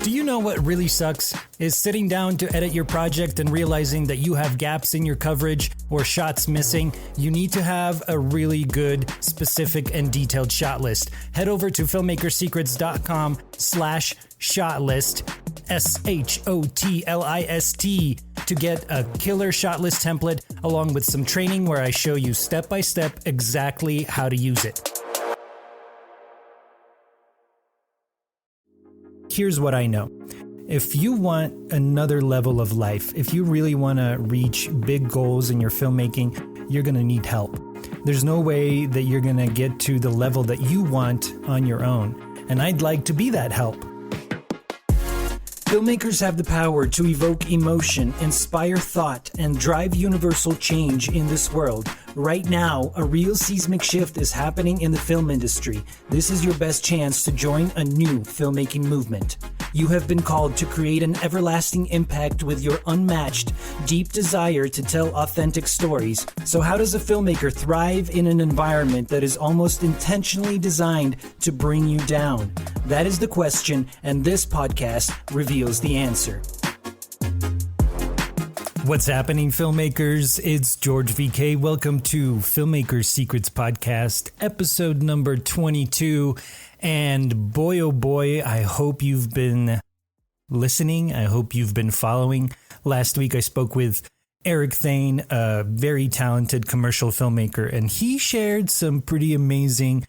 Do you know what really sucks? Is sitting down to edit your project and realizing that you have gaps in your coverage or shots missing. You need to have a really good, specific, and detailed shot list. Head over to filmmakersecrets.com/shot list, SHOTLIST, to get a killer shot list template along with some training where I show you step by step exactly how to use it. Here's what I know. If you want another level of life, if you really want to reach big goals in your filmmaking, you're going to need help. There's no way that you're going to get to the level that you want on your own. And I'd like to be that help. Filmmakers have the power to evoke emotion, inspire thought, and drive universal change in this world. Right now, a real seismic shift is happening in the film industry. This is your best chance to join a new filmmaking movement. You have been called to create an everlasting impact with your unmatched, deep desire to tell authentic stories. So how does a filmmaker thrive in an environment that is almost intentionally designed to bring you down? That is the question, and this podcast reveals the answer. What's happening, filmmakers? It's George VK. Welcome to Filmmaker Secrets podcast, episode number 22. And boy, oh boy, I hope you've been listening. I hope you've been following. Last week, I spoke with Eric Thane, a very talented commercial filmmaker, and he shared some pretty amazing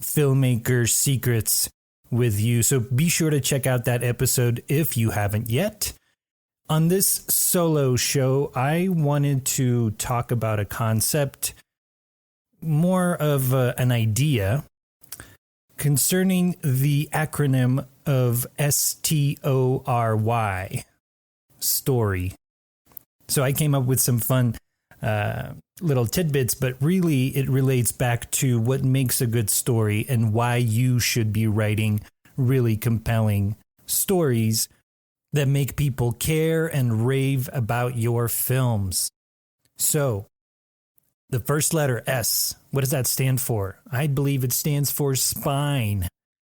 filmmaker secrets with you. So be sure to check out that episode if you haven't yet. On this solo show, I wanted to talk about a concept, more of an idea, concerning the acronym of S.T.O.R.Y, story. So I came up with some fun little tidbits, but really it relates back to what makes a good story and why you should be writing really compelling stories that make people care and rave about your films. So, the first letter, S, what does that stand for? I believe it stands for spine,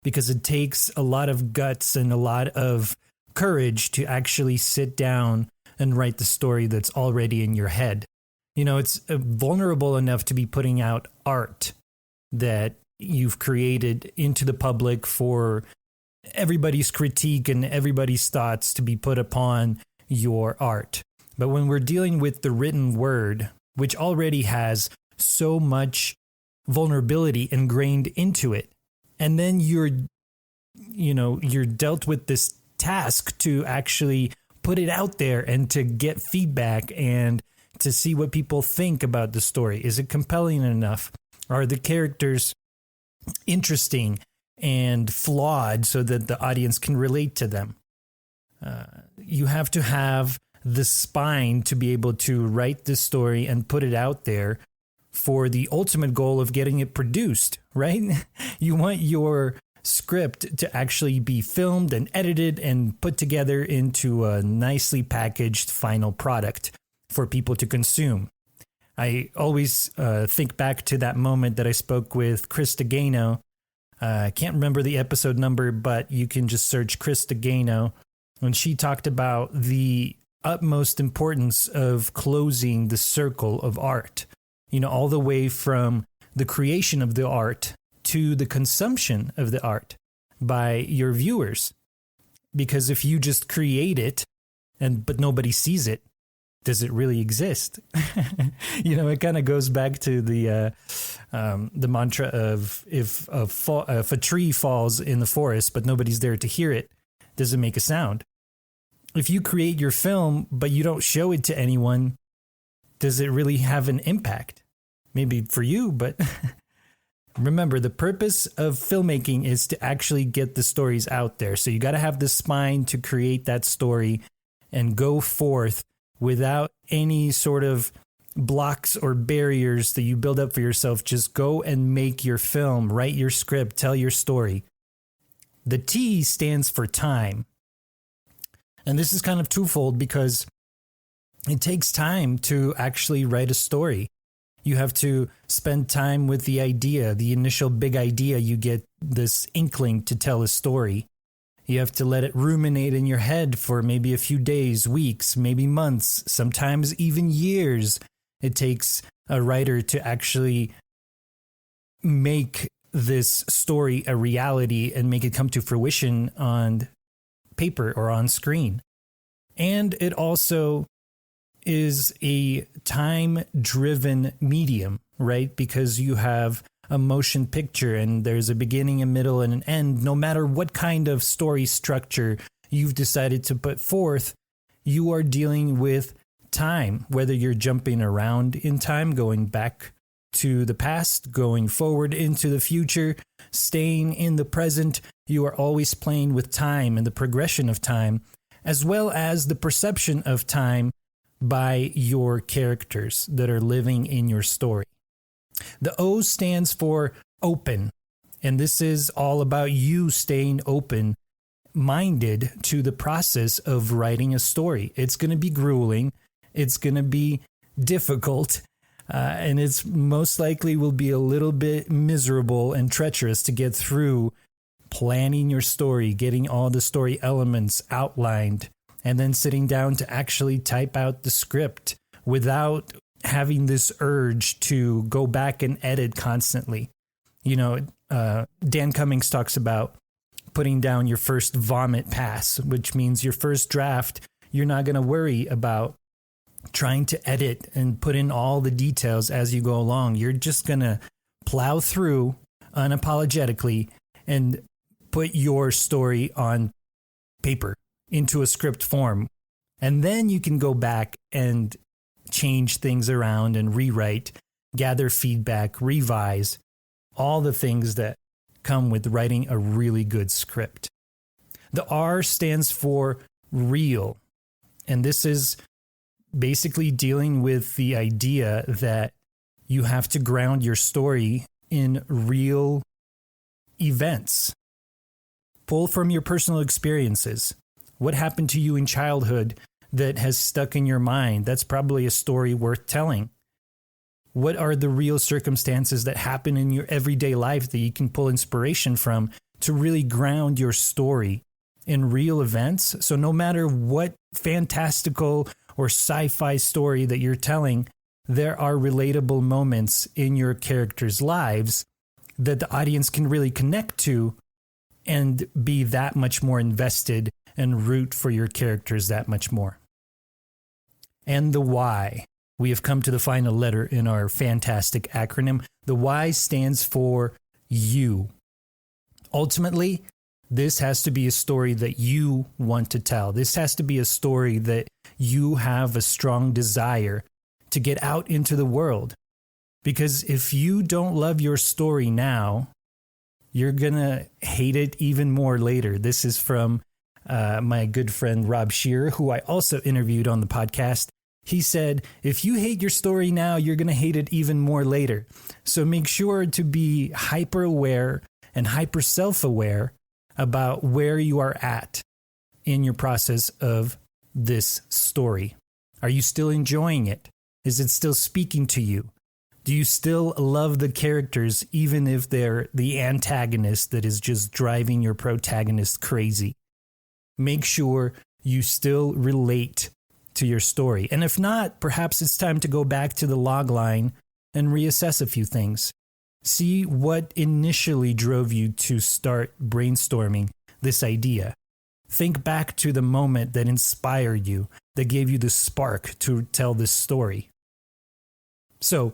because it takes a lot of guts and a lot of courage to actually sit down and write the story that's already in your head. You know, it's vulnerable enough to be putting out art that you've created into the public for everybody's critique and everybody's thoughts to be put upon your art. But when we're dealing with the written word, which already has so much vulnerability ingrained into it, and then you're dealt with this task to actually put it out there and to get feedback and to see what people think about the story. Is it compelling enough? Are the characters interesting and flawed so that the audience can relate to them? You have to have the spine to be able to write this story and put it out there for the ultimate goal of getting it produced, right? You want your script to actually be filmed and edited and put together into a nicely packaged final product for people to consume. I always think back to that moment that I spoke with Chris DeGano. I can't remember the episode number, but you can just search Chris DeGano. When she talked about the utmost importance of closing the circle of art, you know, all the way from the creation of the art to the consumption of the art by your viewers. Because if you just create it but nobody sees it, does it really exist? You know, it kind of goes back to the mantra of if a tree falls in the forest but nobody's there to hear it, does it make a sound? If you create your film but you don't show it to anyone, does it really have an impact? Maybe for you, but remember, the purpose of filmmaking is to actually get the stories out there. So you got to have the spine to create that story and go forth without any sort of blocks or barriers that you build up for yourself. Just go and make your film, write your script, tell your story. The T stands for time. And this is kind of twofold because it takes time to actually write a story. You have to spend time with the idea, the initial big idea. You get this inkling to tell a story. You have to let it ruminate in your head for maybe a few days, weeks, maybe months, sometimes even years. It takes a writer to actually make this story a reality and make it come to fruition on paper or on screen. And it also is a time-driven medium, right? Because you have a motion picture and there's a beginning, a middle, and an end. No matter what kind of story structure you've decided to put forth, you are dealing with time, whether you're jumping around in time, going back to the past, going forward into the future, staying in the present. You are always playing with time and the progression of time, as well as the perception of time by your characters that are living in your story. The O stands for open, and this is all about you staying open-minded to the process of writing a story. It's going to be grueling, it's going to be difficult, and it's most likely will be a little bit miserable and treacherous to get through planning your story, getting all the story elements outlined, and then sitting down to actually type out the script without having this urge to go back and edit constantly. You know, Dan Cummings talks about putting down your first vomit pass, which means your first draft, you're not going to worry about trying to edit and put in all the details as you go along. You're just going to plow through unapologetically and put your story on paper into a script form. And then you can go back and change things around and rewrite, gather feedback, revise, all the things that come with writing a really good script. The R stands for real. And this is basically dealing with the idea that you have to ground your story in real events. Pull from your personal experiences. What happened to you in childhood that has stuck in your mind? That's probably a story worth telling. What are the real circumstances that happen in your everyday life that you can pull inspiration from to really ground your story in real events? So no matter what fantastical or sci-fi story that you're telling, there are relatable moments in your characters' lives that the audience can really connect to and be that much more invested and root for your characters that much more. And the Y. We have come to the final letter in our fantastic acronym. The Y stands for you. Ultimately, this has to be a story that you want to tell. This has to be a story that you have a strong desire to get out into the world. Because if you don't love your story now, you're going to hate it even more later. This is from my good friend Rob Shearer, who I also interviewed on the podcast. He said, if you hate your story now, you're going to hate it even more later. So make sure to be hyper aware and hyper self-aware about where you are at in your process of this story. Are you still enjoying it? Is it still speaking to you? Do you still love the characters, even if they're the antagonist that is just driving your protagonist crazy? Make sure you still relate to your story. And if not, perhaps it's time to go back to the log line and reassess a few things. See what initially drove you to start brainstorming this idea. Think back to the moment that inspired you, that gave you the spark to tell this story. So,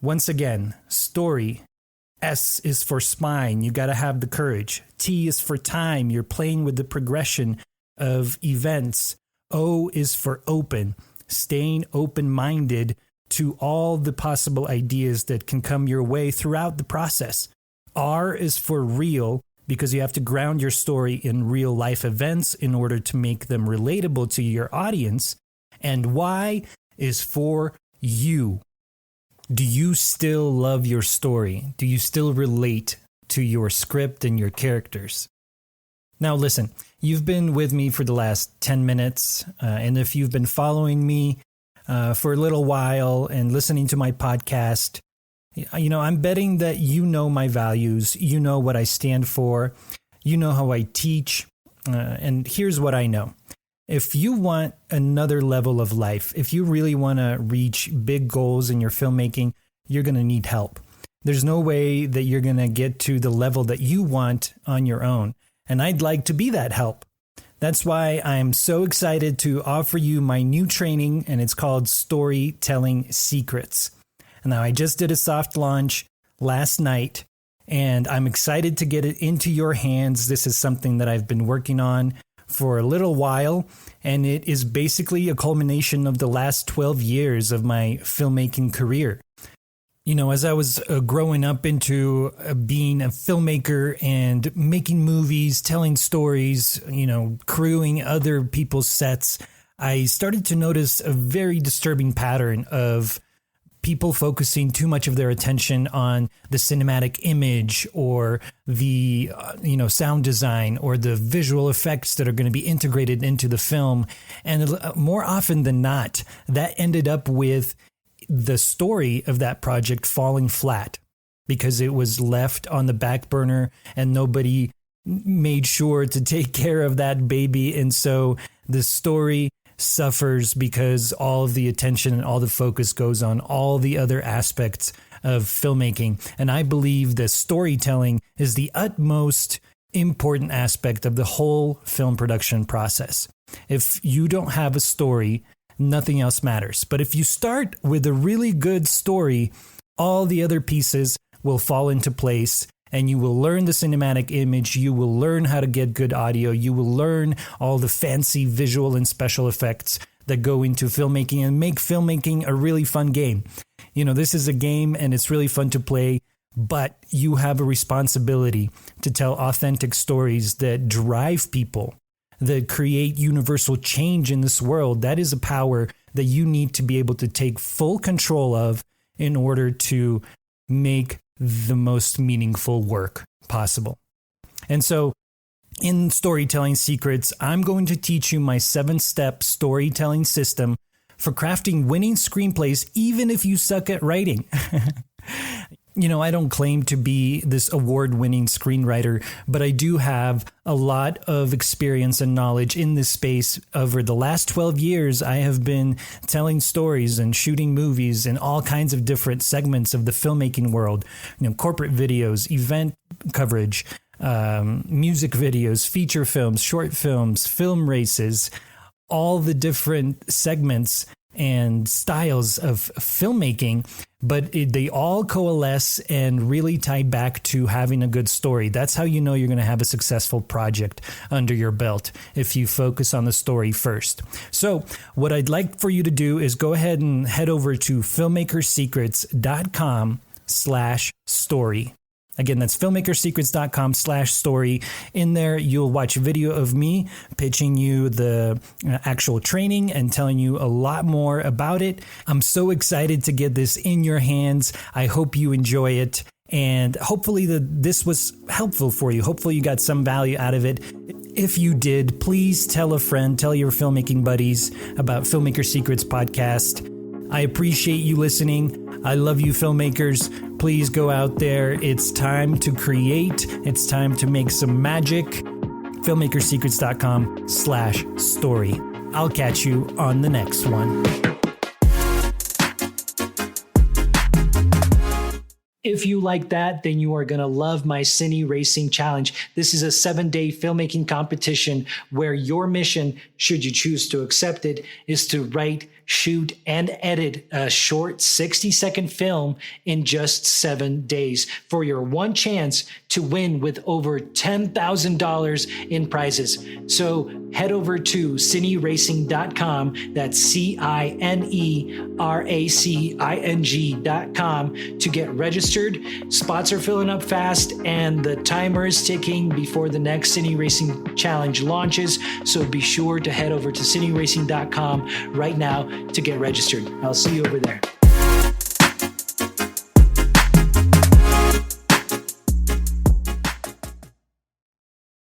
once again, story. S is for spine. You got to have the courage. T is for time. You're playing with the progression of events. O is for open. Staying open-minded to all the possible ideas that can come your way throughout the process. R is for real, because you have to ground your story in real life events in order to make them relatable to your audience. And Y is for you. Do you still love your story? Do you still relate to your script and your characters? Now listen, you've been with me for the last 10 minutes, and if you've been following me for a little while and listening to my podcast, you know, I'm betting that you know my values, you know what I stand for, you know how I teach, And here's what I know. If you want another level of life, if you really want to reach big goals in your filmmaking, you're going to need help. There's no way that you're going to get to the level that you want on your own. And I'd like to be that help. That's why I'm so excited to offer you my new training, and it's called Storytelling Secrets. Now, I just did a soft launch last night, and I'm excited to get it into your hands. This is something that I've been working on for a little while, and it is basically a culmination of the last 12 years of my filmmaking career. You know, as I was growing up into being a filmmaker and making movies, telling stories, you know, crewing other people's sets, I started to notice a very disturbing pattern of people focusing too much of their attention on the cinematic image or the, sound design or the visual effects that are going to be integrated into the film. And more often than not, that ended up with the story of that project falling flat because it was left on the back burner and nobody made sure to take care of that baby. And so the story suffers because all of the attention and all the focus goes on all the other aspects of filmmaking. And I believe that storytelling is the utmost important aspect of the whole film production process. If you don't have a story, nothing else matters. But if you start with a really good story, all the other pieces will fall into place and you will learn the cinematic image. You will learn how to get good audio. You will learn all the fancy visual and special effects that go into filmmaking and make filmmaking a really fun game. You know, this is a game and it's really fun to play, but you have a responsibility to tell authentic stories that drive people, that create universal change in this world. That is a power that you need to be able to take full control of in order to make the most meaningful work possible. And so in Storytelling Secrets, I'm going to teach you my 7-step storytelling system for crafting winning screenplays, even if you suck at writing. You know, I don't claim to be this award-winning screenwriter, but I do have a lot of experience and knowledge in this space. Over the last 12 years, I have been telling stories and shooting movies in all kinds of different segments of the filmmaking world. You know, corporate videos, event coverage, music videos, feature films, short films, film races, all the different segments and styles of filmmaking, but they all coalesce and really tie back to having a good story. That's how you know you're going to have a successful project under your belt, if you focus on the story first. So what I'd like for you to do is go ahead and head over to filmmakersecrets.com/story. Again, that's filmmakersecrets.com/story. In there, you'll watch a video of me pitching you the actual training and telling you a lot more about it. I'm so excited to get this in your hands. I hope you enjoy it. And hopefully this was helpful for you. Hopefully you got some value out of it. If you did, please tell a friend, tell your filmmaking buddies about Filmmaker Secrets podcast. I appreciate you listening. I love you, filmmakers. Please go out there. It's time to create. It's time to make some magic. Filmmakersecrets.com/story. I'll catch you on the next one. If you like that, then you are going to love my Cine Racing Challenge. This is a 7-day filmmaking competition where your mission, should you choose to accept it, is to write, shoot, and edit a short 60-second film in just 7 days for your one chance to win with over $10,000 in prizes. So head over to cineracing.com. That's CINERACING.com to get registered. Spots are filling up fast and the timer is ticking before the next Cine Racing Challenge launches. So be sure to head over to cineracing.com right now to get registered. I'll see you over there.